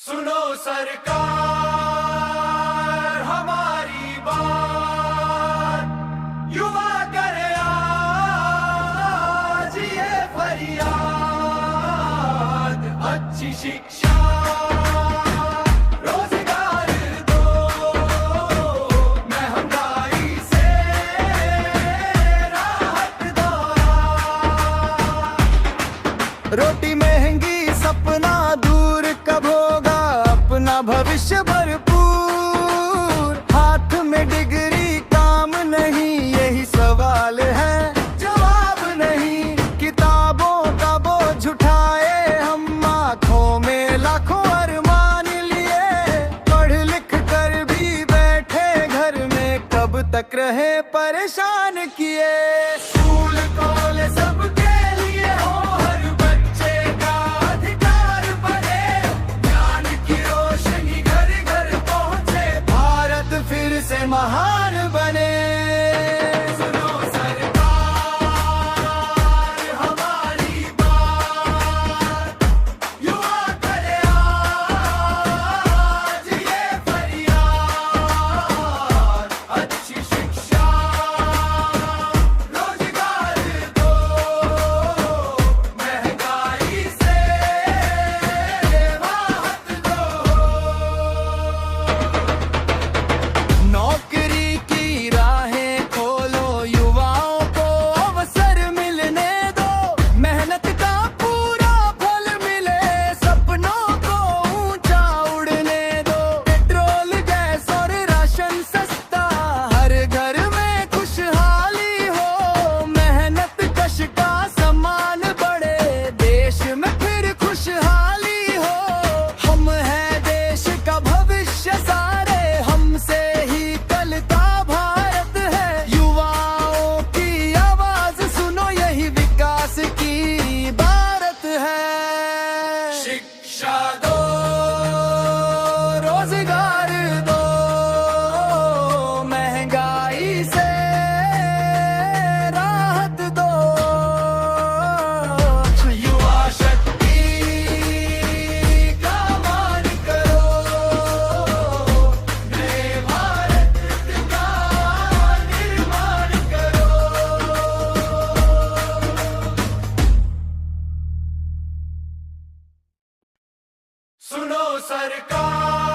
सुनो सरकार हमारी बात, युवा करे आज ये फरियाद। अच्छी शिक्षा रोजगार दो, महंगाई से राहत दो। रोटी महंगी सपना दूर कब होगा, अपना भविष्य भरपूर। हाथ में डिग्री काम नहीं, यही सवाल है जवाब नहीं। किताबों का बोझ उठाए हम, आंखों में लाखों अरमान लिए। पढ़ लिख कर भी बैठे घर में, कब तक रहे परेशान किए। स्कूल कॉलेज सबके लिए हो, हर बच्चे का अधिकार बने। ज्ञान की रोशनी घर घर पहुंचे, भारत फिर से महान बने। सुनो सरकार हमारी बात, युवा करे आज ये फरियाद। अच्छी शिक्षा रोजगार दो, महंगाई से राहत दो। नौकरी की राहें खोलो, युवाओं को अवसर मिलने दो। मेहनत का पूरा फल मिले, सपनों को ऊंचा उड़ने दो। पेट्रोल गैस और राशन सस्ता, हर घर में खुशहाली हो। मेहनत कश का सम्मान बढ़े, देश में फिर खुशहाली हो। हम हैं देश का भविष्य सारे, हमसे ही कल का भारत है। युवाओं की आवाज सुनो, यही विकास की भारत है। शिक्षा दो, रोजगार दो, महंगाई से राहत दो। युवा शक्ति का मान करो, नए भारत का निर्माण करो। सुनो सरकार